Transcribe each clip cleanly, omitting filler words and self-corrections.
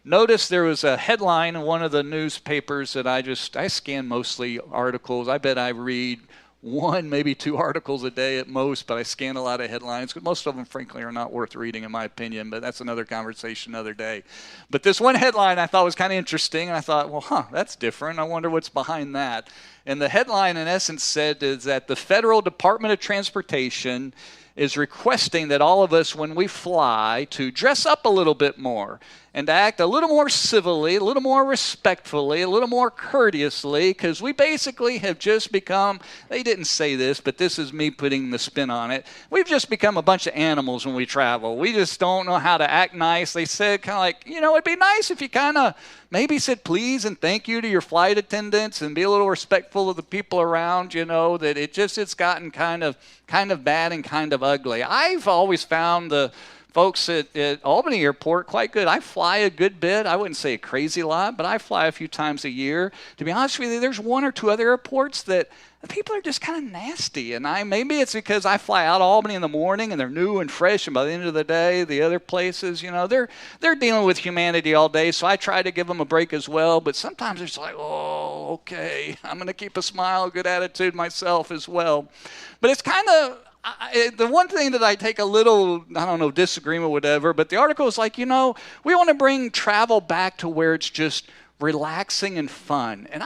noticed there was a headline in one of the newspapers that I scan mostly articles. I bet I read one, maybe two articles a day at most, but I scan a lot of headlines. Most of them, frankly, are not worth reading, in my opinion, but that's another conversation another day. But this one headline I thought was kind of interesting, and I thought, well, that's different. I wonder what's behind that. And the headline, in essence, said is that the Federal Department of Transportation is requesting that all of us, when we fly, to dress up a little bit more and to act a little more civilly, a little more respectfully, a little more courteously, because we basically have just become, they didn't say this, but this is me putting the spin on it, we've just become a bunch of animals when we travel. We just don't know how to act nice. They said kind of like, it'd be nice if you kind of maybe said please and thank you to your flight attendants and be a little respectful of the people around, that it's gotten kind of bad and kind of ugly. I've always found the folks at Albany Airport quite good. I fly a good bit. I wouldn't say a crazy lot, but I fly a few times a year. To be honest with you, there's one or two other airports that the people are just kind of nasty. And maybe it's because I fly out of Albany in the morning and they're new and fresh, and by the end of the day, the other places, they're dealing with humanity all day, so I try to give them a break as well. But sometimes it's like, oh, okay, I'm going to keep a smile, a good attitude myself as well. But it's kind of, the one thing that I take a little, disagreement, whatever, but the article is like, we want to bring travel back to where it's just relaxing and fun. And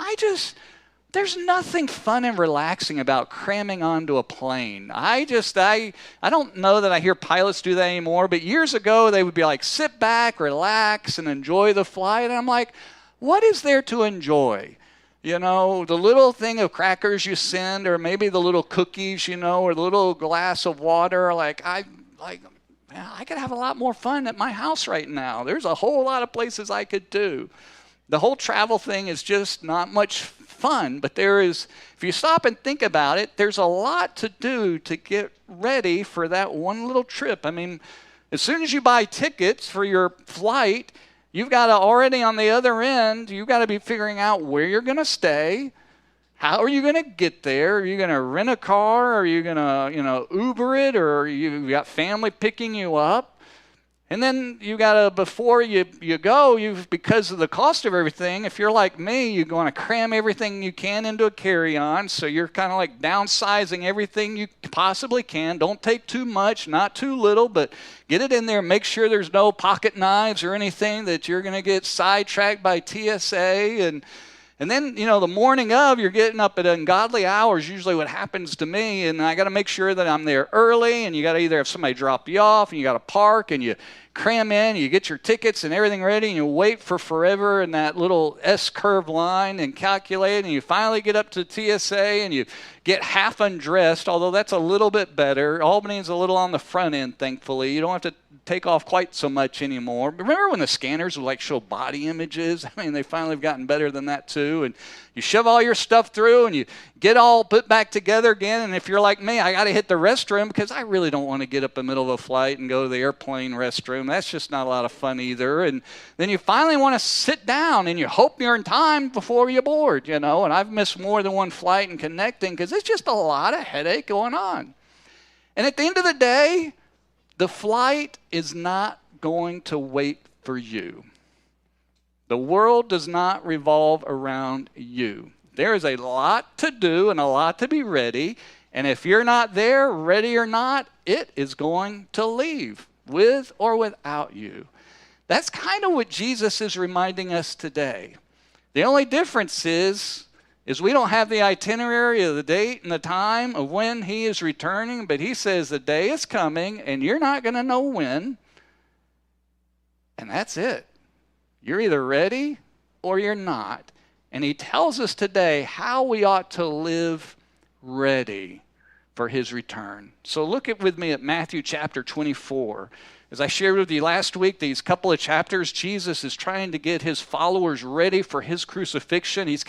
there's nothing fun and relaxing about cramming onto a plane. I don't know that I hear pilots do that anymore, but years ago they would be like, sit back, relax, and enjoy the flight. And I'm like, what is there to enjoy? The little thing of crackers you send, or maybe the little cookies, or the little glass of water. I could have a lot more fun at my house right now. There's a whole lot of places I could do. The whole travel thing is just not much fun, but if you stop and think about it, there's a lot to do to get ready for that one little trip. As soon as you buy tickets for your flight, you've got to already on the other end, you've got to be figuring out where you're going to stay. How are you going to get there? Are you going to rent a car? Are you going to, Uber it? Or you got family picking you up? And then you got to, before you go, because of the cost of everything, if you're like me, you're going to cram everything you can into a carry-on. So you're kind of like downsizing everything you possibly can. Don't take too much, not too little, but get it in there. Make sure there's no pocket knives or anything that you're going to get sidetracked by TSA. And then, the morning of, you're getting up at ungodly hours, usually what happens to me, and I got to make sure that I'm there early, and you got to either have somebody drop you off, and you got to park, and you cram in, you get your tickets and everything ready, and you wait for forever in that little S-curve line and calculate, and you finally get up to TSA, and you get half undressed, although that's a little bit better. Albany's a little on the front end, thankfully. You don't have to take off quite so much anymore. Remember when the scanners would show body images? They finally have gotten better than that too. And you shove all your stuff through and you get all put back together again. And if you're like me, I got to hit the restroom because I really don't want to get up in the middle of a flight and go to the airplane restroom. That's just not a lot of fun either. And then you finally want to sit down and you hope you're in time before you board, And I've missed more than one flight and connecting because it's just a lot of headache going on. And at the end of the day, the flight is not going to wait for you. The world does not revolve around you. There is a lot to do and a lot to be ready. And if you're not there, ready or not, it is going to leave with or without you. That's kind of what Jesus is reminding us today. The only difference is we don't have the itinerary of the date and the time of when he is returning, but he says the day is coming and you're not going to know when. And that's it. You're either ready or you're not. And he tells us today how we ought to live ready for his return. So look with me at Matthew chapter 24. As I shared with you last week, these couple of chapters, Jesus is trying to get his followers ready for his crucifixion. He's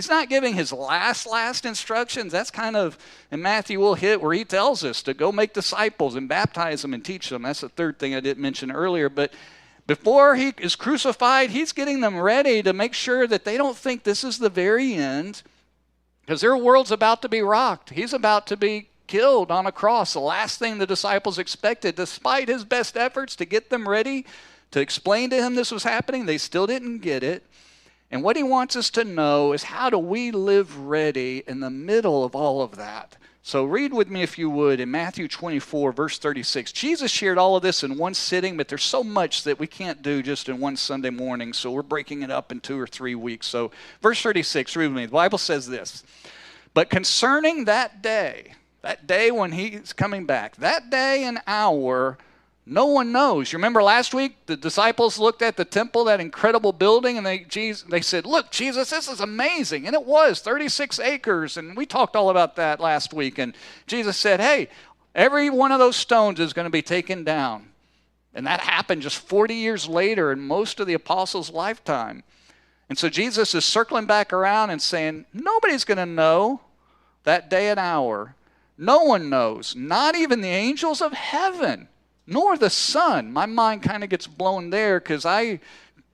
not giving his last instructions. That's kind of, and Matthew will hit where he tells us to go make disciples and baptize them and teach them. That's the third thing I didn't mention earlier. But before he is crucified, he's getting them ready to make sure that they don't think this is the very end, because their world's about to be rocked. He's about to be killed on a cross, the last thing the disciples expected, despite his best efforts to get them ready to explain to him this was happening. They still didn't get it. And what he wants us to know is, how do we live ready in the middle of all of that? So read with me, if you would, in Matthew 24, verse 36. Jesus shared all of this in one sitting, but there's so much that we can't do just in one Sunday morning, so we're breaking it up in 2 or 3 weeks. So verse 36, read with me. The Bible says this: "But concerning that day when he's coming back, that day and hour, no one knows." You remember last week, the disciples looked at the temple, that incredible building, and they said, "Look, Jesus, this is amazing." And it was 36 acres, and we talked all about that last week. And Jesus said, "Hey, every one of those stones is going to be taken down." And that happened just 40 years later in most of the apostles' lifetime. And so Jesus is circling back around and saying, nobody's going to know that day and hour. No one knows, not even the angels of heaven, nor the Son. My mind kind of gets blown there, because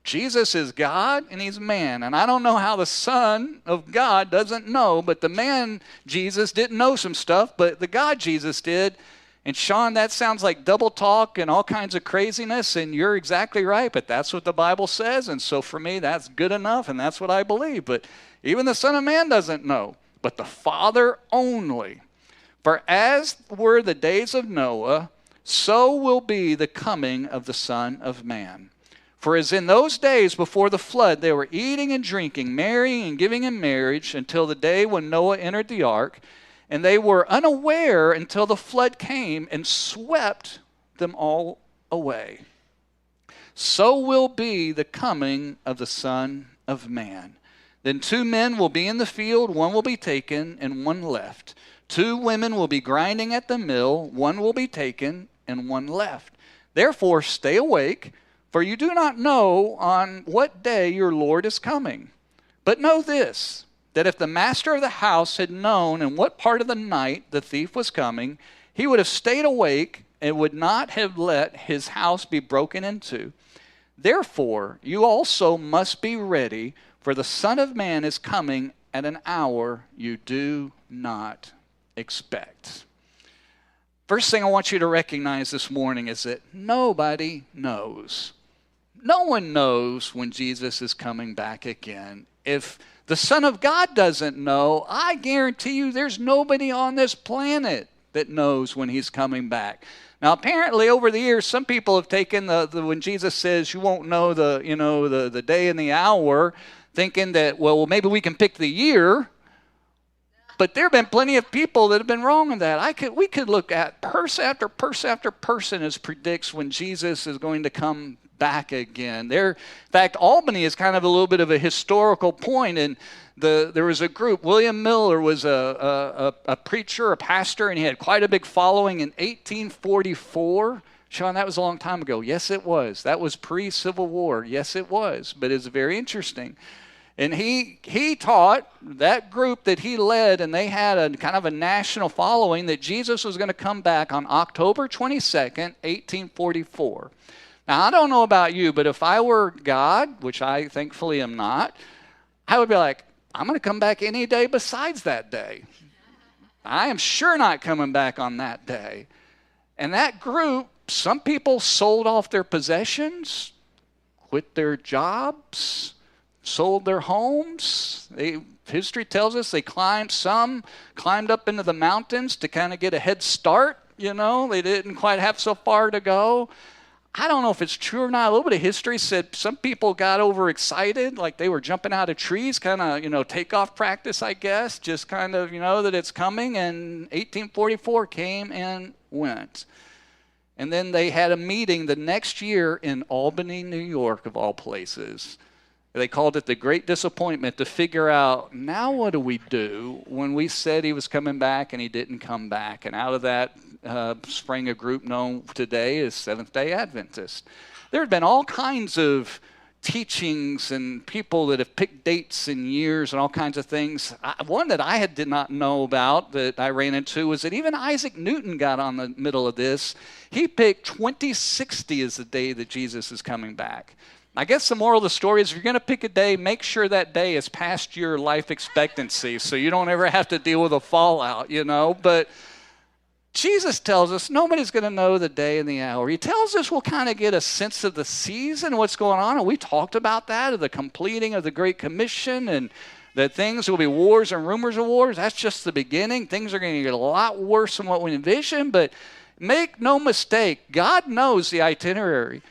Jesus is God and he's man. And I don't know how the Son of God doesn't know, but the man Jesus didn't know some stuff, but the God Jesus did. And Sean, that sounds like double talk and all kinds of craziness, and you're exactly right, but that's what the Bible says. And so for me, that's good enough, and that's what I believe. But even the Son of Man doesn't know, but the Father only. "For as were the days of Noah, so will be the coming of the Son of Man. For as in those days before the flood, they were eating and drinking, marrying and giving in marriage, until the day when Noah entered the ark, and they were unaware until the flood came and swept them all away. So will be the coming of the Son of Man. Then 2 men will be in the field, one will be taken and one left. 2 women will be grinding at the mill, one will be taken and one left. Therefore stay awake, for you do not know on what day your Lord is coming. But know this, that if the master of the house had known in what part of the night the thief was coming, he would have stayed awake and would not have let his house be broken into. Therefore you also must be ready, for the Son of Man is coming at an hour you do not expect." First thing I want you to recognize this morning is that nobody knows. No one knows when Jesus is coming back again. If the Son of God doesn't know, I guarantee you there's nobody on this planet that knows when he's coming back. Now, apparently, over the years, some people have taken when Jesus says you won't know the day and the hour, thinking that, well, maybe we can pick the year. But there have been plenty of people that have been wrong on that. We could look at person after person after person as predicts when Jesus is going to come back again. In fact, Albany is kind of a little bit of a historical point. And there was a group. William Miller was a preacher, a pastor, and he had quite a big following in 1844. Sean, that was a long time ago. Yes, it was. That was pre-Civil War. Yes, it was. But it's very interesting. And he taught, that group that he led, and they had a kind of a national following, that Jesus was going to come back on October 22nd, 1844. Now, I don't know about you, but if I were God, which I thankfully am not, I would be like, I'm going to come back any day besides that day. I am sure not coming back on that day. And that group, some people sold off their possessions, quit their jobs, sold their homes. History tells us some climbed up into the mountains to kind of get a head start. They didn't quite have so far to go. I don't know if it's true or not. A little bit of history said some people got overexcited, like they were jumping out of trees, kind of, takeoff practice, I guess, just kind of, that it's coming. And 1844 came and went. And then they had a meeting the next year in Albany, New York, of all places. They called it the Great Disappointment, to figure out, now what do we do when we said he was coming back and he didn't come back? And out of that sprang a group known today as Seventh-day Adventists. There had been all kinds of teachings and people that have picked dates and years and all kinds of things. One that I did not know about that I ran into was that even Isaac Newton got on the middle of this. He picked 2060 as the day that Jesus is coming back. I guess the moral of the story is, if you're going to pick a day, make sure that day is past your life expectancy so you don't ever have to deal with a fallout, But Jesus tells us nobody's going to know the day and the hour. He tells us we'll kind of get a sense of the season, what's going on. And we talked about that, of the completing of the Great Commission, and that things will be wars and rumors of wars. That's just the beginning. Things are going to get a lot worse than what we envision. But make no mistake, God knows the itinerary.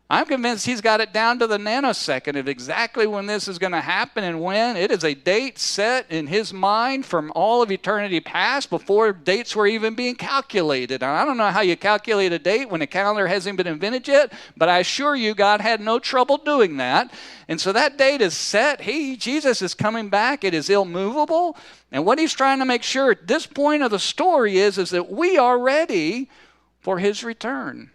I'm convinced he's got it down to the nanosecond of exactly when this is going to happen and when. It is a date set in his mind from all of eternity past, before dates were even being calculated. Now, I don't know how you calculate a date when a calendar hasn't been invented yet, but I assure you God had no trouble doing that. And so that date is set. Jesus is coming back. It is immovable. And what he's trying to make sure at this point of the story is that we are ready for his return.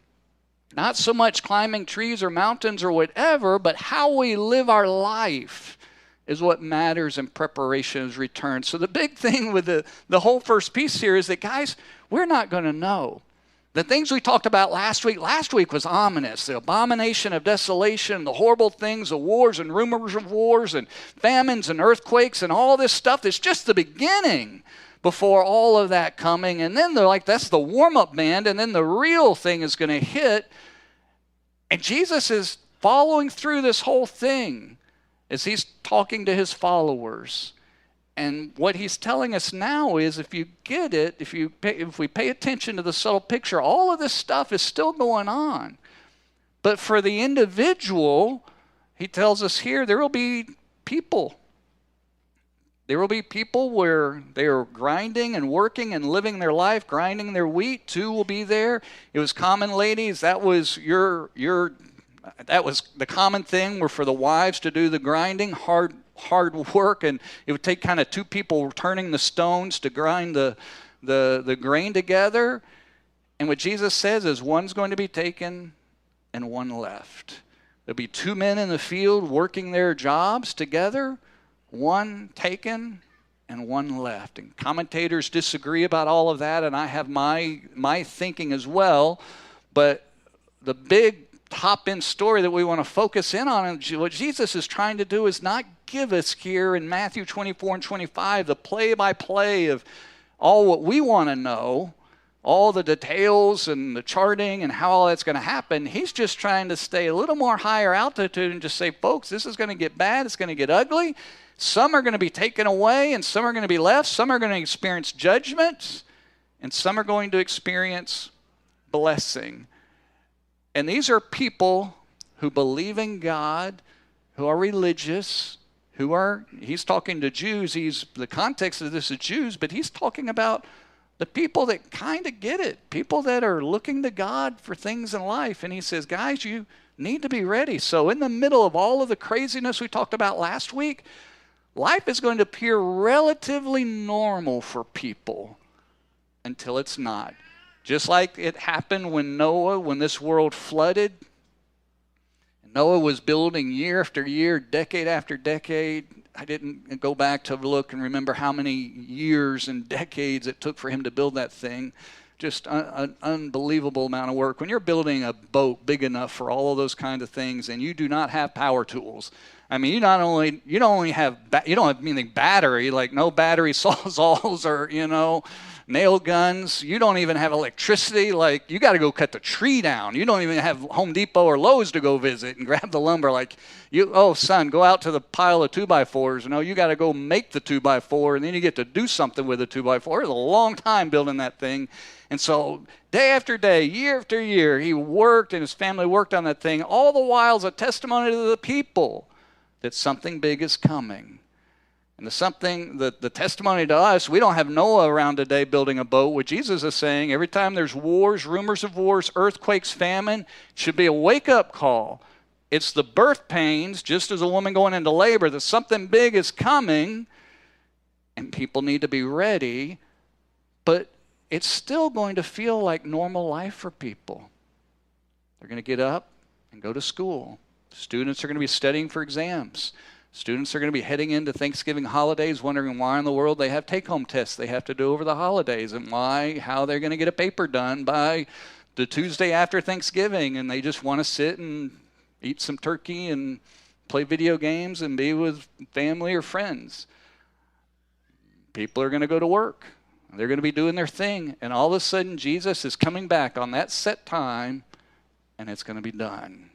Not so much climbing trees or mountains or whatever, but how we live our life is what matters in preparation of his return. So the big thing with the whole first piece here is that, guys, we're not going to know. The things we talked about last week was ominous. The abomination of desolation, the horrible things, the wars and rumors of wars and famines and earthquakes and all this stuff. It's just the beginning before all of that coming. And then they're like, that's the warm-up band, and then the real thing is going to hit. And Jesus is following through this whole thing as he's talking to his followers. And what he's telling us now is, if you get it, if we pay attention to the subtle picture, all of this stuff is still going on. But for the individual, he tells us here, there will be people. There will be people where they are grinding and working and living their life, grinding their wheat. Two will be there. It was common, ladies. That was that was the common thing, were for the wives to do the grinding, hard work, and it would take kind of two people turning the stones to grind the grain together. And what Jesus says is, one's going to be taken and one left. There'll be two men in the field working their jobs together, one taken and one left. And commentators disagree about all of that, and I have my thinking as well. But the big top-end story that we want to focus in on, and what Jesus is trying to do, is not give us here in Matthew 24 and 25 the play-by-play of all what we want to know, all the details and the charting and how all that's going to happen. He's just trying to stay a little more higher altitude and just say, folks, this is going to get bad. It's going to get ugly. Some are going to be taken away, and some are going to be left. Some are going to experience judgment, and some are going to experience blessing. And these are people who believe in God, who are religious, he's talking to Jews. The context of this is Jews, but he's talking about the people that kind of get it, people that are looking to God for things in life. And he says, guys, you need to be ready. So in the middle of all of the craziness we talked about last week, life is going to appear relatively normal for people until it's not. Just like it happened when this world flooded. Noah was building year after year, decade after decade. I didn't go back to look and remember how many years and decades it took for him to build that thing. Just an unbelievable amount of work. When you're building a boat big enough for all of those kinds of things, and you do not have power tools, I mean, you don't have anything battery, like no battery sawzalls or, nail guns. You don't even have electricity. Like, you got to go cut the tree down. You don't even have Home Depot or Lowe's to go visit and grab the lumber. Like, son, go out to the pile of 2x4s. No, you got to go make the 2x4, and then you get to do something with the 2x4. It was a long time building that thing. And so day after day, year after year, he worked and his family worked on that thing, all the while as a testimony to the people that something big is coming. And the testimony to us, we don't have Noah around today building a boat. What Jesus is saying, every time there's wars, rumors of wars, earthquakes, famine, it should be a wake-up call. It's the birth pains, just as a woman going into labor, that something big is coming, and people need to be ready. But it's still going to feel like normal life for people. They're going to get up and go to school. Students are going to be studying for exams. Students are going to be heading into Thanksgiving holidays wondering why in the world they have take-home tests they have to do over the holidays, and how they're going to get a paper done by the Tuesday after Thanksgiving, and they just want to sit and eat some turkey and play video games and be with family or friends. People are going to go to work. They're going to be doing their thing, and all of a sudden Jesus is coming back on that set time, and it's going to be done.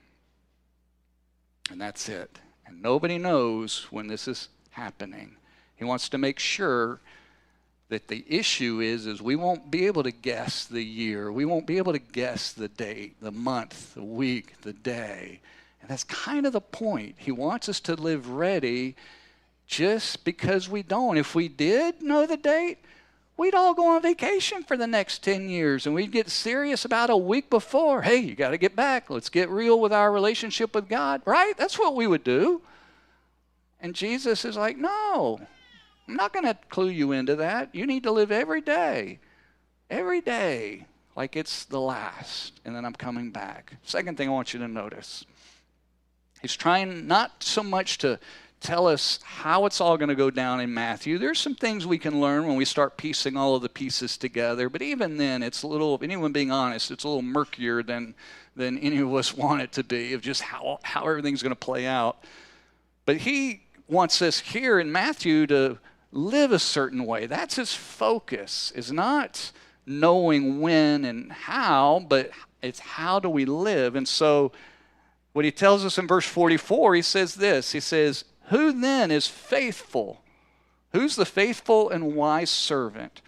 And that's it. And nobody knows when this is happening. He wants to make sure that the issue is we won't be able to guess the year. We won't be able to guess the date, the month, the week, the day. And that's kind of the point. He wants us to live ready just because we don't. If we did know the date, we'd all go on vacation for the next 10 years, and we'd get serious about a week before. Hey, you got to get back. Let's get real with our relationship with God, right? That's what we would do. And Jesus is like, no, I'm not going to clue you into that. You need to live every day, like it's the last, and then I'm coming back. Second thing I want you to notice, he's trying not so much to tell us how it's all going to go down in Matthew. There's some things we can learn when we start piecing all of the pieces together, but even then, it's a little, if anyone being honest, it's a little murkier than any of us want it to be, of just how everything's going to play out. But he wants us here in Matthew to live a certain way. That's his focus, is not knowing when and how, but it's how do we live. And so what he tells us in verse 44, he says this, he says, who then is faithful? Who's the faithful and wise servant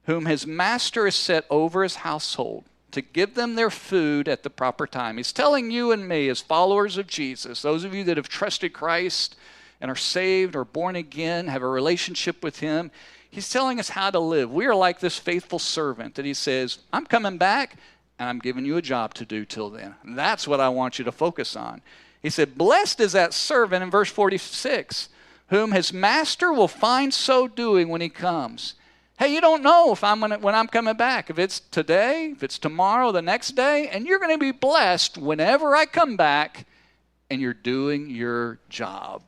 whom his master has set over his household to give them their food at the proper time? He's telling you and me as followers of Jesus, those of you that have trusted Christ and are saved or born again, have a relationship with him, he's telling us how to live. We are like this faithful servant that he says, I'm coming back and I'm giving you a job to do till then. And that's what I want you to focus on. He said, blessed is that servant in verse 46, whom his master will find so doing when he comes. Hey, you don't know if when I'm coming back, if it's today, if it's tomorrow, the next day, and you're going to be blessed whenever I come back and you're doing your job.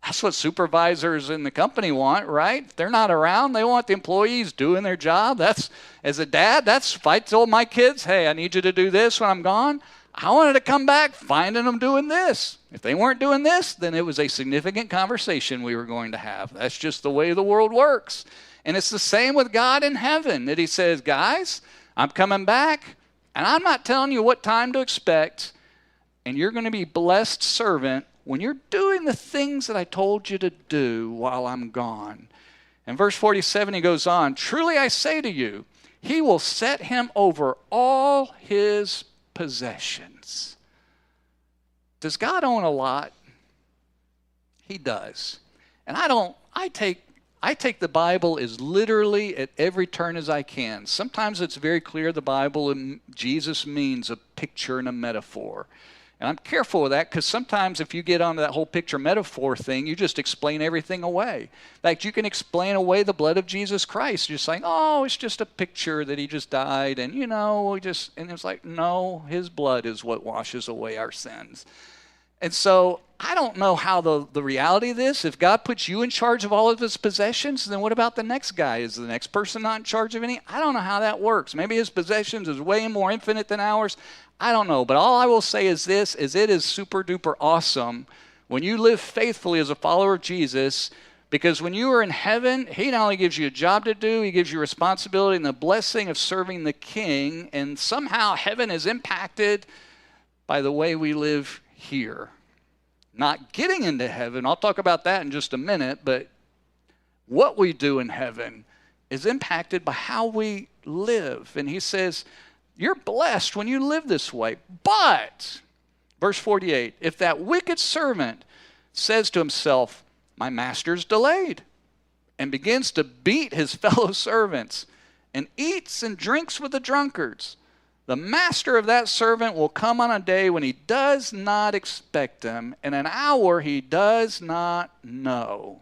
That's what supervisors in the company want, right? If they're not around, they want the employees doing their job. That's, as a dad, that's if I told my kids, hey, I need you to do this when I'm gone, I wanted to come back finding them doing this. If they weren't doing this, then it was a significant conversation we were going to have. That's just the way the world works. And it's the same with God in heaven, that he says, guys, I'm coming back, and I'm not telling you what time to expect, and you're going to be blessed servant when you're doing the things that I told you to do while I'm gone. In verse 47, he goes on, truly I say to you, he will set him over all his possessions. Does God own a lot? He does. And I take the Bible as literally at every turn as I can. Sometimes it's very clear the Bible and Jesus means a picture and a metaphor. And I'm careful with that because sometimes if you get onto that whole picture metaphor thing, you just explain everything away. In fact, you can explain away the blood of Jesus Christ. You're saying, oh, it's just a picture that he just died. And, and it's like, no, his blood is what washes away our sins. And so I don't know how the reality of this, if God puts you in charge of all of his possessions, then what about the next guy? Is the next person not in charge of any? I don't know how that works. Maybe his possessions is way more infinite than ours. I don't know. But all I will say is this, is it is super duper awesome when you live faithfully as a follower of Jesus, because when you are in heaven, he not only gives you a job to do, he gives you responsibility and the blessing of serving the King, and somehow heaven is impacted by the way we live here. Not getting into heaven, I'll talk about that in just a minute, but what we do in heaven is impacted by how we live. And he says, you're blessed when you live this way. But, verse 48, if that wicked servant says to himself, my master's delayed, and begins to beat his fellow servants, and eats and drinks with the drunkards, the master of that servant will come on a day when he does not expect him, and an hour he does not know,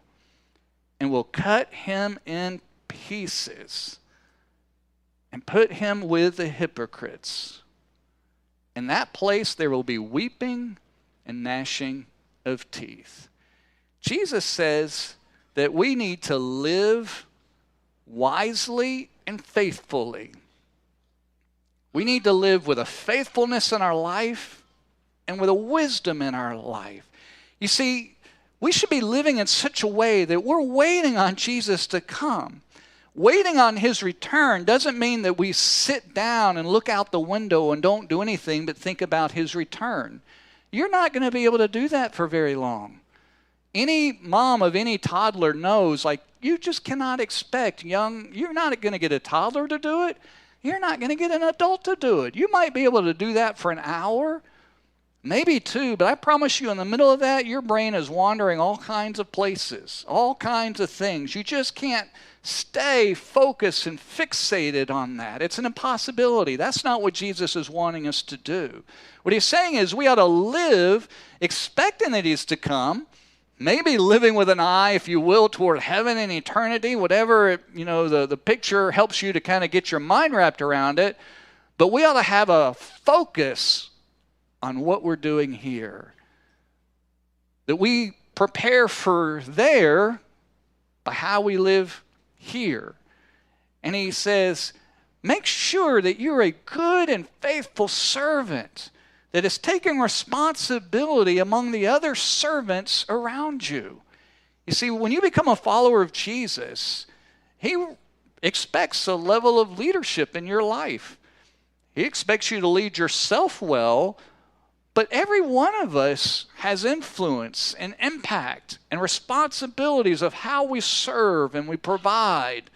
and will cut him in pieces and put him with the hypocrites. In that place there will be weeping and gnashing of teeth. Jesus says that we need to live wisely and faithfully. We need to live with a faithfulness in our life and with a wisdom in our life. You see, we should be living in such a way that we're waiting on Jesus to come. waiting on his return doesn't mean that we sit down and look out the window and don't do anything but think about his return. You're not going to be able to do that for very long. Any mom of any toddler knows, like, you just cannot expect you're not going to get a toddler to do it. You're not going to get an adult to do it. You might be able to do that for an hour, maybe 2, but I promise you in the middle of that, your brain is wandering all kinds of places, all kinds of things. You just can't stay focused and fixated on that. It's an impossibility. That's not what Jesus is wanting us to do. What he's saying is we ought to live expecting that he's to come, maybe living with an eye, if you will, toward heaven and eternity, whatever, the picture helps you to kind of get your mind wrapped around it. But we ought to have a focus on what we're doing here. That we prepare for there by how we live here. And he says, make sure that you're a good and faithful servant that is taking responsibility among the other servants around you. You see, when you become a follower of Jesus, he expects a level of leadership in your life. He expects you to lead yourself well, but every one of us has influence and impact and responsibilities of how we serve and we provide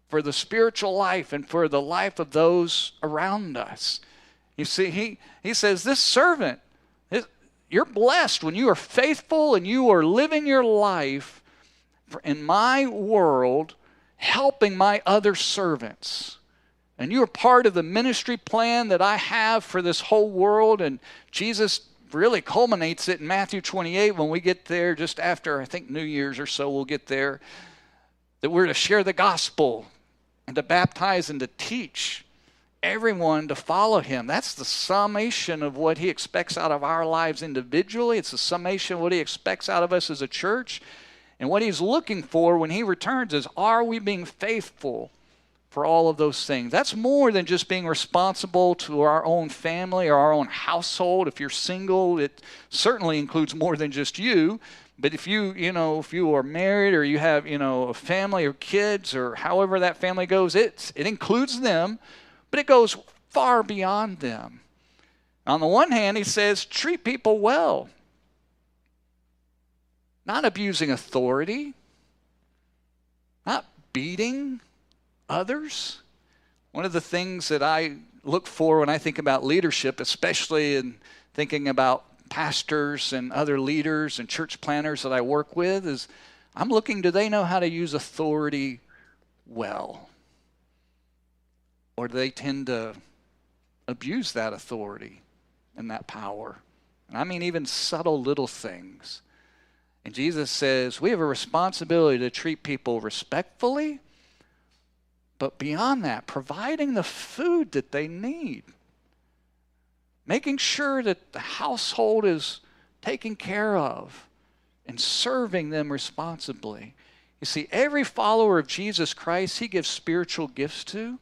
for the spiritual life and for the life of those around us. You see, he says, this servant, you're blessed when you are faithful and you are living your life in my world, helping my other servants. And you are part of the ministry plan that I have for this whole world. And Jesus really culminates it in Matthew 28 when we get there just after, I think, New Year's or so we'll get there, that we're to share the gospel and to baptize and to teach everyone to follow him. That's the summation of what he expects out of our lives individually. It's the summation of what he expects out of us as a church. And what he's looking for when he returns is, are we being faithful for all of those things? That's more than just being responsible to our own family or our own household. If you're single, it certainly includes more than just you. But if you are married or you have, a family or kids or however that family goes, it includes them. But it goes far beyond them. On the one hand, he says, treat people well. Not abusing authority. Not beating others. One of the things that I look for when I think about leadership, especially in thinking about pastors and other leaders and church planners that I work with, is I'm looking, do they know how to use authority well? Or do they tend to abuse that authority and that power? And I mean even subtle little things. And Jesus says we have a responsibility to treat people respectfully, but beyond that, providing the food that they need. Making sure that the household is taken care of and serving them responsibly. You see, every follower of Jesus Christ, he gives spiritual gifts to.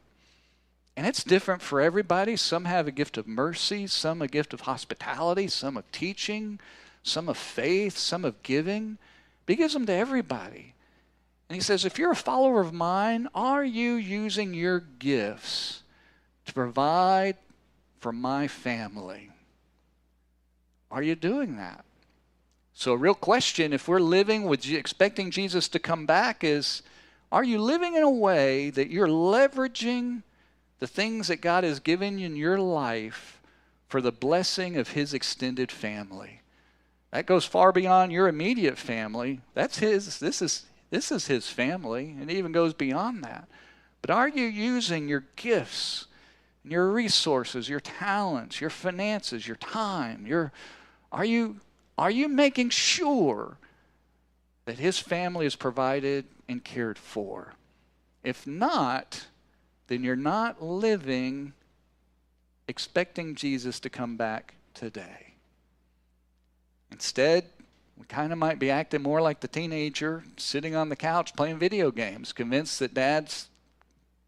And it's different for everybody. Some have a gift of mercy, some a gift of hospitality, some of teaching, some of faith, some of giving. But he gives them to everybody. And he says, if you're a follower of mine, are you using your gifts to provide for my family? Are you doing that? So a real question, if we're living with expecting Jesus to come back, is, are you living in a way that you're leveraging the things that God has given you in your life for the blessing of his extended family? That goes far beyond your immediate family. That's his. This is his family, and it even goes beyond that. But are you using your gifts, your resources, your talents, your finances, your time? Are you making sure that his family is provided and cared for? If not, then you're not living expecting Jesus to come back today. Instead, we kind of might be acting more like the teenager sitting on the couch playing video games, convinced that dad's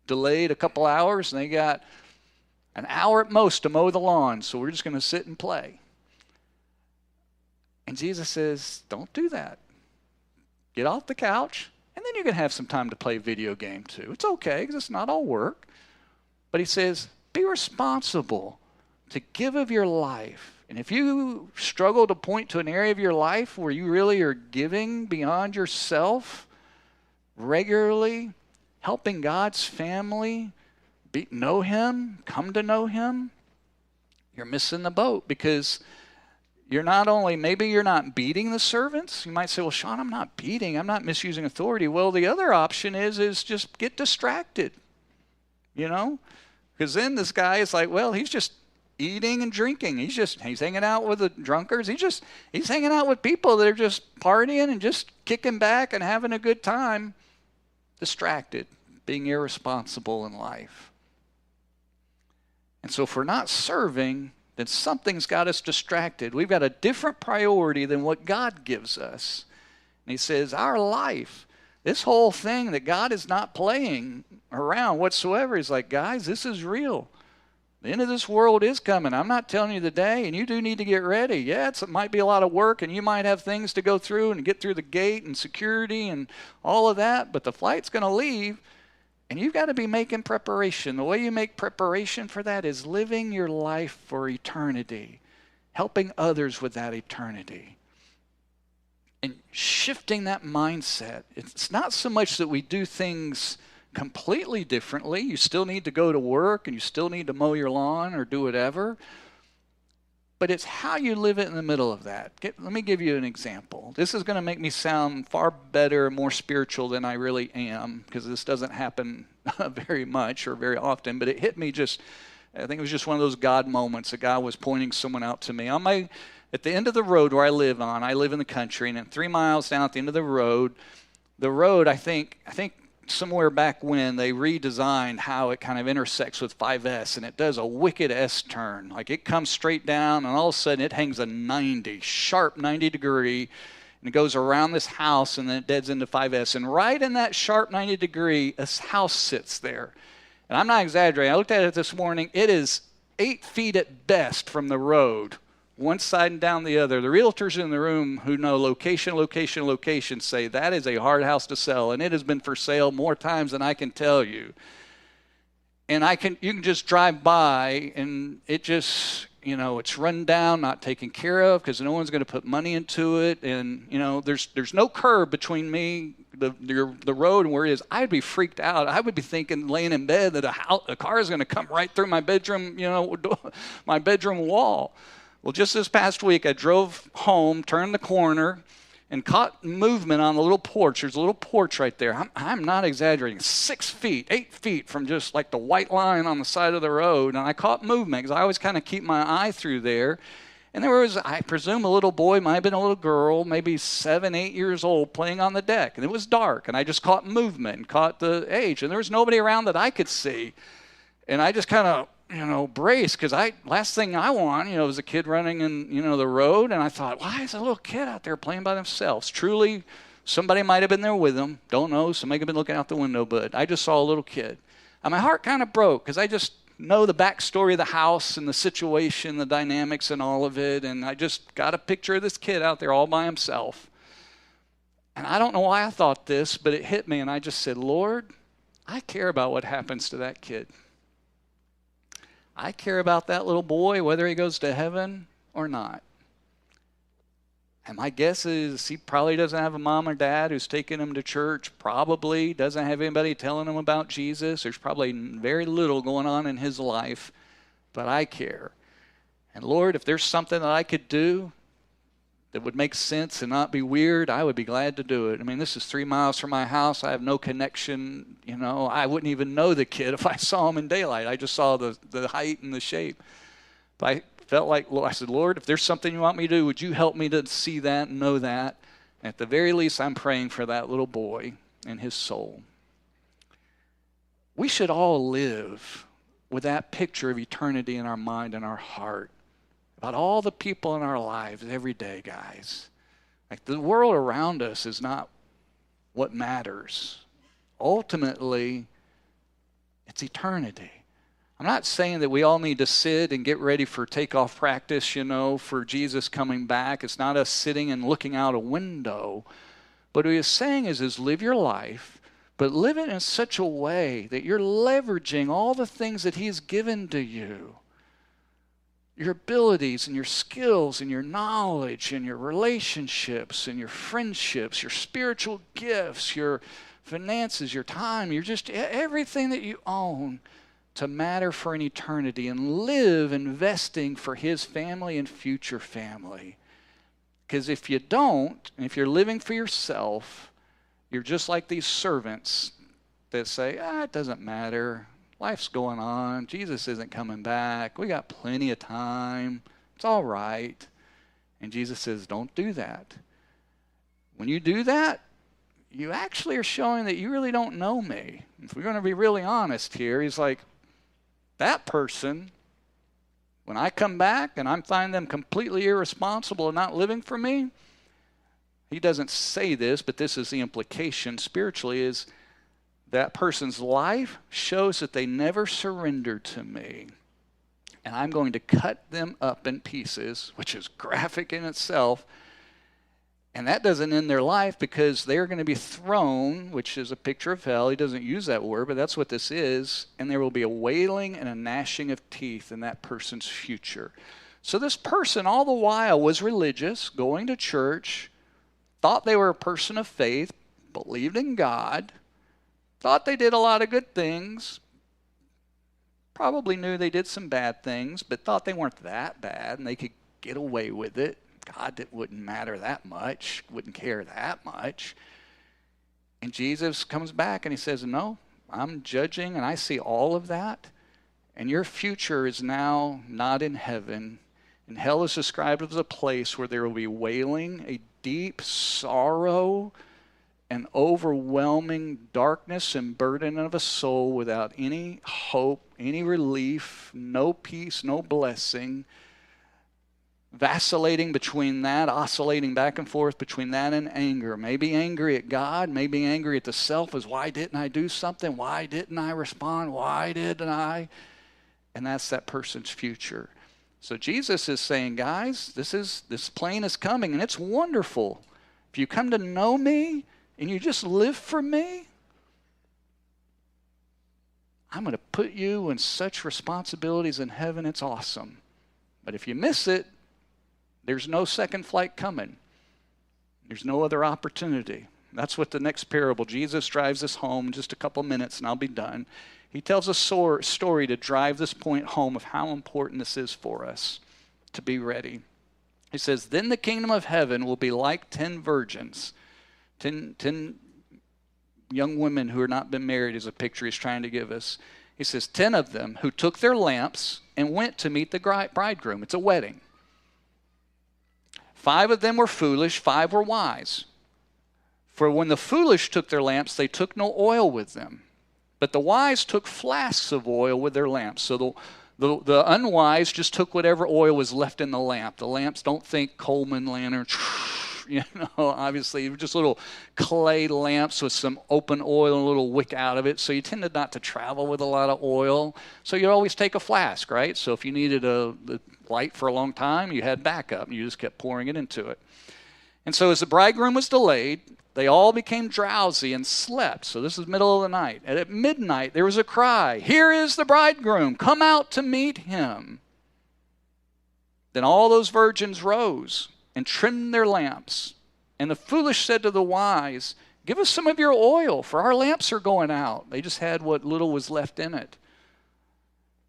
delayed a couple hours and they got an hour at most to mow the lawn, so we're just going to sit and play. And Jesus says, don't do that. Get off the couch, and then you can have some time to play a video game too. It's okay because it's not all work. But he says, be responsible to give of your life. And if you struggle to point to an area of your life where you really are giving beyond yourself regularly, helping God's family know him, come to know him, you're missing the boat, because you're not only, maybe you're not beating the servants. You might say, well, Sean, I'm not beating. I'm not misusing authority. Well, the other option is just get distracted, because then this guy is like, well, he's just eating and drinking. He's hanging out with the drunkards. He's hanging out with people that are just partying and just kicking back and having a good time, distracted, being irresponsible in life. And so if we're not serving, then something's got us distracted. We've got a different priority than what God gives us. And he says, our life, this whole thing that God is not playing around whatsoever, he's like, guys, this is real. The end of this world is coming. I'm not telling you the day, and you do need to get ready. Yeah, it might be a lot of work, and you might have things to go through and get through the gate and security and all of that, but the flight's going to leave, and you've got to be making preparation. The way you make preparation for that is living your life for eternity, helping others with that eternity, and shifting that mindset. It's not so much that we do things completely differently. You still need to go to work and you still need to mow your lawn or do whatever, but it's how you live it in the middle of that. Let me give you an example. This is going to make me sound far better, more spiritual than I really am, because this doesn't happen very much or very often, but it hit me I think it was just one of those God moments. A guy was pointing someone out to me. At the end of the road where I live in the country, and then 3 miles down at the end of the road, I think somewhere back when they redesigned how it kind of intersects with 5S, and it does a wicked S turn. Like it comes straight down, and all of a sudden it hangs a sharp 90 degree, and it goes around this house, and then it deads into 5S. And right in that sharp 90 degree, a house sits there. And I'm not exaggerating. I looked at it this morning. It is 8 feet at best from the road, one side and down the other. The realtors in the room who know location say that is a hard house to sell, and it has been for sale more times than I can tell you. And you can just drive by, and it just, it's run down, not taken care of, because no one's going to put money into it. And there's no curb between me, the road, and where it is. I'd be freaked out. I would be thinking, laying in bed, that a car is going to come right through my bedroom, my bedroom wall. Well, just this past week, I drove home, turned the corner, and caught movement on the little porch. There's a little porch right there. I'm not exaggerating. 6 feet, 8 feet from just like the white line on the side of the road. And I caught movement because I always kind of keep my eye through there. And there was, I presume, a little boy, might have been a little girl, maybe 7, 8 years old, playing on the deck. And it was dark, and I just caught movement and caught the age. And there was nobody around that I could see. And I just kind of brace, because last thing I want, is a kid running in, the road. And I thought, why is a little kid out there playing by themselves? Truly, somebody might have been there with them. Don't know. Somebody could have been looking out the window, but I just saw a little kid. And my heart kind of broke, because I just know the backstory of the house and the situation, the dynamics and all of it. And I just got a picture of this kid out there all by himself. And I don't know why I thought this, but it hit me. And I just said, Lord, I care about what happens to that kid. I care about that little boy, whether he goes to heaven or not. And my guess is he probably doesn't have a mom or dad who's taking him to church. Probably doesn't have anybody telling him about Jesus. There's probably very little going on in his life. But I care. And Lord, if there's something that I could do that would make sense and not be weird, I would be glad to do it. I mean, this is 3 miles from my house. I have no connection. I wouldn't even know the kid if I saw him in daylight. I just saw the height and the shape. But I felt like, I said, Lord, if there's something you want me to do, would you help me to see that and know that? And at the very least, I'm praying for that little boy and his soul. We should all live with that picture of eternity in our mind and our heart, about all the people in our lives every day, guys. Like, the world around us is not what matters. Ultimately, it's eternity. I'm not saying that we all need to sit and get ready for takeoff practice, for Jesus coming back. It's not us sitting and looking out a window. But what he's saying is live your life, but live it in such a way that you're leveraging all the things that he's given to you. Your abilities and your skills and your knowledge and your relationships and your friendships, your spiritual gifts, your finances, your time, your just everything that you own to matter for an eternity, and live investing for his family and future family. Because if you don't, and if you're living for yourself, you're just like these servants that say, it doesn't matter. Life's going on. Jesus isn't coming back. We got plenty of time. It's all right. And Jesus says, don't do that. When you do that, you actually are showing that you really don't know me. If we're going to be really honest here, he's like, that person, when I come back and I find them completely irresponsible and not living for me, he doesn't say this, but this is the implication spiritually, is that person's life shows that they never surrendered to me. And I'm going to cut them up in pieces, which is graphic in itself. And that doesn't end their life, because they're going to be thrown, which is a picture of hell. He doesn't use that word, but that's what this is. And there will be a wailing and a gnashing of teeth in that person's future. So this person all the while was religious, going to church, thought they were a person of faith, believed in God, thought they did a lot of good things, probably knew they did some bad things, but thought they weren't that bad and they could get away with it. God, it wouldn't matter that much, wouldn't care that much. And Jesus comes back and he says, no, I'm judging and I see all of that. And your future is now not in heaven. And hell is described as a place where there will be wailing, a deep sorrow, an overwhelming darkness and burden of a soul without any hope, any relief, no peace, no blessing. Vacillating between that, oscillating back and forth between that and anger. Maybe angry at God, maybe angry at the self, as why didn't I do something? Why didn't I respond? Why didn't I? And that's that person's future. So Jesus is saying, guys, this plane is coming and it's wonderful. If you come to know me and you just live for me, I'm going to put you in such responsibilities in heaven, it's awesome. But if you miss it, there's no second flight coming. There's no other opportunity. That's what the next parable, Jesus drives us home in just a couple minutes and I'll be done. He tells a story to drive this point home of how important this is for us to be ready. He says, then the kingdom of heaven will be like 10 virgins. 10 young women who are not been married is a picture he's trying to give us. He says, 10 of them who took their lamps and went to meet the bridegroom. It's a wedding. 5 of them were foolish, 5 were wise. For when the foolish took their lamps, they took no oil with them. But the wise took flasks of oil with their lamps. So the unwise just took whatever oil was left in the lamp. The lamps, don't think Coleman lantern, obviously just little clay lamps with some open oil and a little wick out of it. So you tended not to travel with a lot of oil. So you always take a flask, right? So if you needed the light for a long time, you had backup and you just kept pouring it into it. And so as the bridegroom was delayed, they all became drowsy and slept. So this is middle of the night. And at midnight there was a cry, here is the bridegroom, come out to meet him. Then all those virgins rose and trimmed their lamps. And the foolish said to the wise, give us some of your oil, for our lamps are going out. They just had what little was left in it.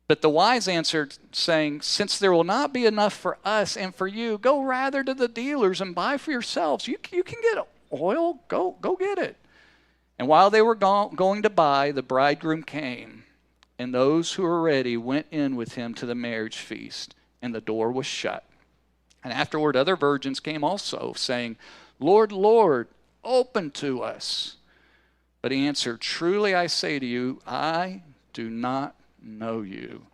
But the wise answered, saying, since there will not be enough for us and for you, go rather to the dealers and buy for yourselves. You can get oil, go get it. And while they were going to buy, the bridegroom came, and those who were ready went in with him to the marriage feast, and the door was shut. And afterward other virgins came also, saying, Lord, Lord, open to us. But he answered, truly I say to you, I do not know you.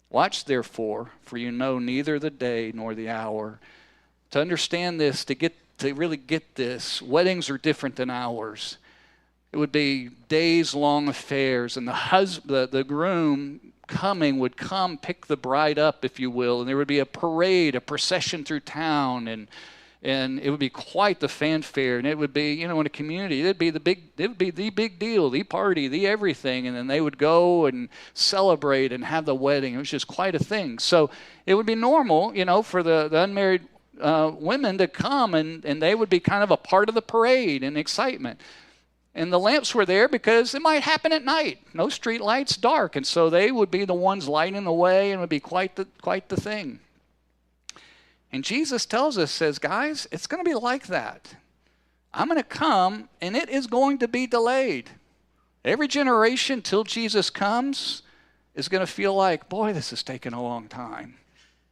Watch therefore, for you know neither the day nor the hour. To understand this, to really get this, weddings are different than ours. It would be days-long affairs, and the groom coming would come pick the bride up, if you will, and there would be a parade, a procession through town, and And it would be quite the fanfare, and it would be, in a community, it would be the big deal, the party, the everything, and then they would go and celebrate and have the wedding. It was just quite a thing. So it would be normal, for the unmarried women to come, and they would be kind of a part of the parade and excitement. And the lamps were there because it might happen at night. No street lights, dark, and so they would be the ones lighting the way, and it would be quite the thing. And Jesus tells us, says, guys, it's going to be like that. I'm going to come, and it is going to be delayed. Every generation till Jesus comes is going to feel like, boy, this is taking a long time.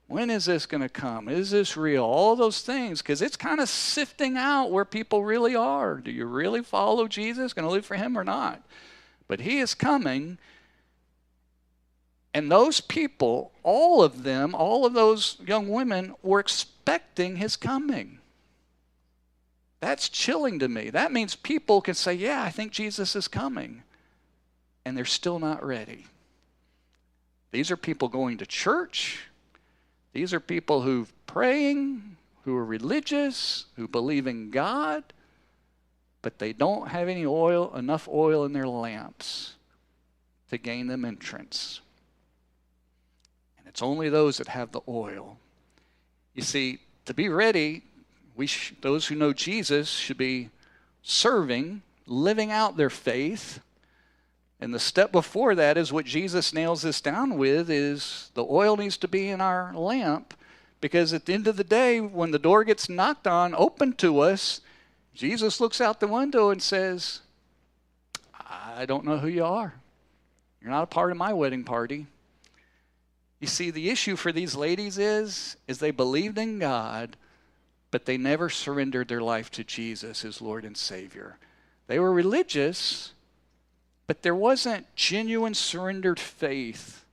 When is this going to come? Is this real? All those things, because it's kind of sifting out where people really are. Do you really follow Jesus? Going to live for him or not? But he is coming. And those people, all of them, all of those young women were expecting his coming. That's chilling to me. That means people can say, yeah, I think Jesus is coming. And they're still not ready. These are people going to church. These are people who are praying, who are religious, who believe in God, but they don't have enough oil in their lamps to gain them entrance. It's only those that have the oil. You see, to be ready, those who know Jesus should be serving, living out their faith. And the step before that is what Jesus nails this down with, is the oil needs to be in our lamp, because at the end of the day, when the door gets knocked on, open to us, Jesus looks out the window and says, I don't know who you are. You're not a part of my wedding party. You see, the issue for these ladies is they believed in God, but they never surrendered their life to Jesus as Lord and Savior. They were religious, but there wasn't genuine surrendered faith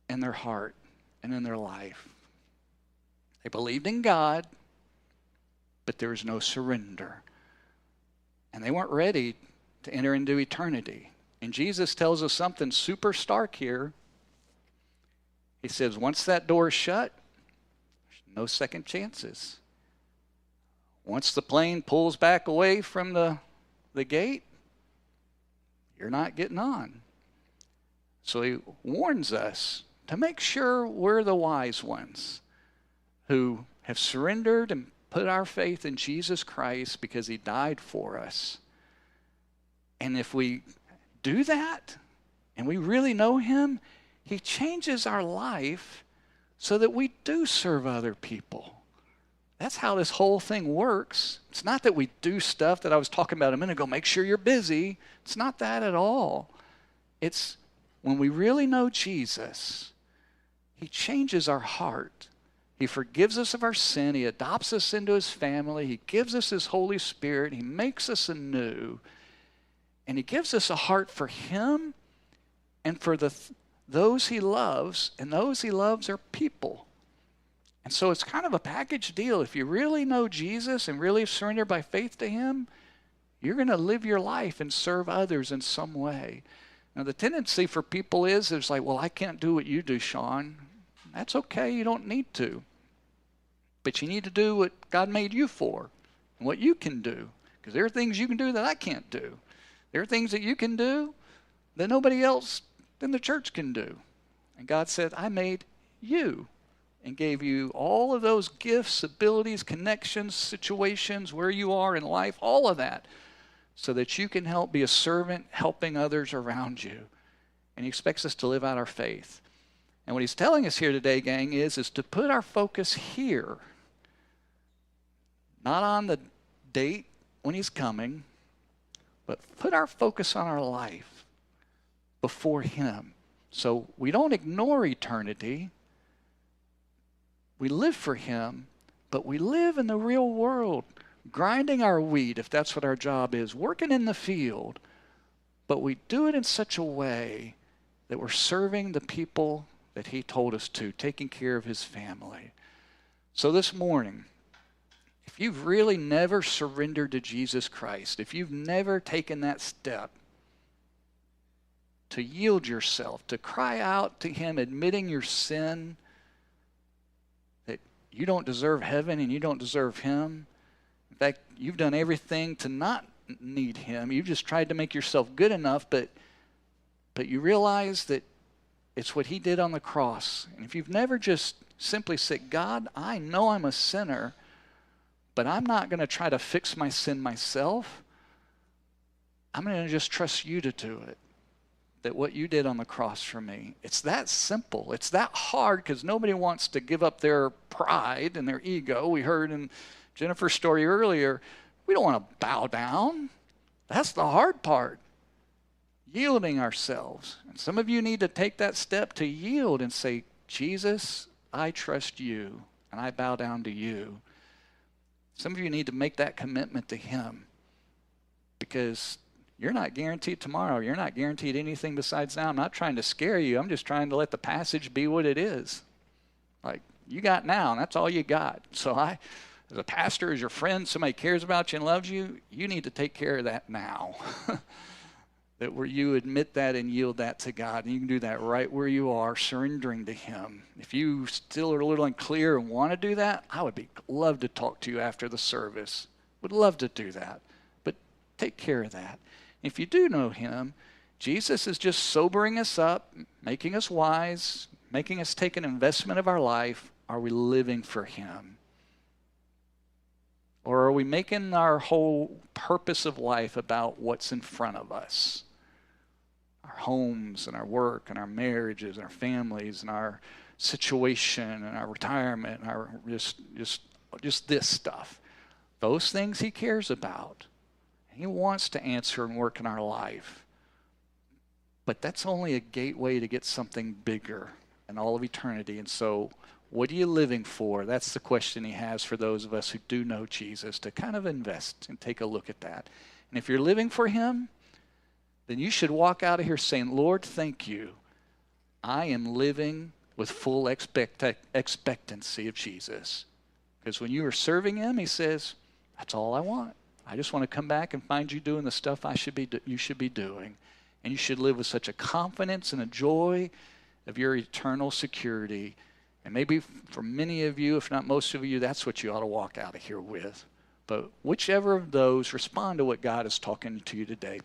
in their heart and in their life. They believed in God, but there was no surrender. And they weren't ready to enter into eternity. And Jesus tells us something super stark here. He says, once that door is shut, there's no second chances. Once the plane pulls back away from the gate, you're not getting on. So he warns us to make sure we're the wise ones who have surrendered and put our faith in Jesus Christ because he died for us. And if we do that and we really know him, he changes our life so that we do serve other people. That's how this whole thing works. It's not that we do stuff that I was talking about a minute ago, make sure you're busy. It's not that at all. It's when we really know Jesus, he changes our heart. He forgives us of our sin. He adopts us into his family. He gives us his Holy Spirit. He makes us anew. And he gives us a heart for him and for those he loves, and those he loves are people. And so it's kind of a package deal. If you really know Jesus and really surrender by faith to him, you're going to live your life and serve others in some way. Now, the tendency for people is it's like, well, I can't do what you do, Sean. That's okay. You don't need to. But you need to do what God made you for and what you can do. Because there are things you can do that I can't do. There are things that you can do that nobody else in the church can do. And God said, I made you and gave you all of those gifts, abilities, connections, situations, where you are in life, all of that, so that you can help be a servant helping others around you. And he expects us to live out our faith. And what he's telling us here today, gang, is to put our focus here, not on the date when he's coming, but put our focus on our life before him. So we don't ignore eternity. We live for him, but we live in the real world, grinding our wheat, if that's what our job is, working in the field. But we do it in such a way that we're serving the people that he told us to, taking care of his family. So this morning, if you've really never surrendered to Jesus Christ, if you've never taken that step to yield yourself, to cry out to him, admitting your sin, that you don't deserve heaven and you don't deserve him. In fact, you've done everything to not need him. You've just tried to make yourself good enough, but you realize that it's what he did on the cross. And if you've never just simply said, God, I know I'm a sinner, but I'm not going to try to fix my sin myself. I'm going to just trust you to do it. That what you did on the cross for me, it's that simple. It's that hard because nobody wants to give up their pride and their ego. We heard in Jennifer's story earlier, we don't want to bow down. That's the hard part. Yielding ourselves. And some of you need to take that step to yield and say, Jesus, I trust you and I bow down to you. Some of you need to make that commitment to him because you're not guaranteed tomorrow. You're not guaranteed anything besides now. I'm not trying to scare you. I'm just trying to let the passage be what it is. Like, you got now, and that's all you got. So as a pastor, as your friend, somebody cares about you and loves you, you need to take care of that now. That where you admit that and yield that to God. And you can do that right where you are, surrendering to him. If you still are a little unclear and want to do that, I would love to talk to you after the service. Would love to do that. But take care of that. If you do know him, Jesus is just sobering us up, making us wise, making us take an investment of our life. Are we living for him? Or are we making our whole purpose of life about what's in front of us? Our homes and our work and our marriages and our families and our situation and our retirement and our just this stuff. Those things he cares about. He wants to answer and work in our life. But that's only a gateway to get something bigger in all of eternity. And so, what are you living for? That's the question he has for those of us who do know Jesus, to kind of invest and take a look at that. And if you're living for him, then you should walk out of here saying, Lord, thank you. I am living with full expectancy of Jesus. Because when you are serving him, he says, that's all I want. I just want to come back and find you doing the stuff you should be doing. And you should live with such a confidence and a joy of your eternal security. And maybe for many of you, if not most of you, that's what you ought to walk out of here with. But whichever of those, respond to what God is talking to you today.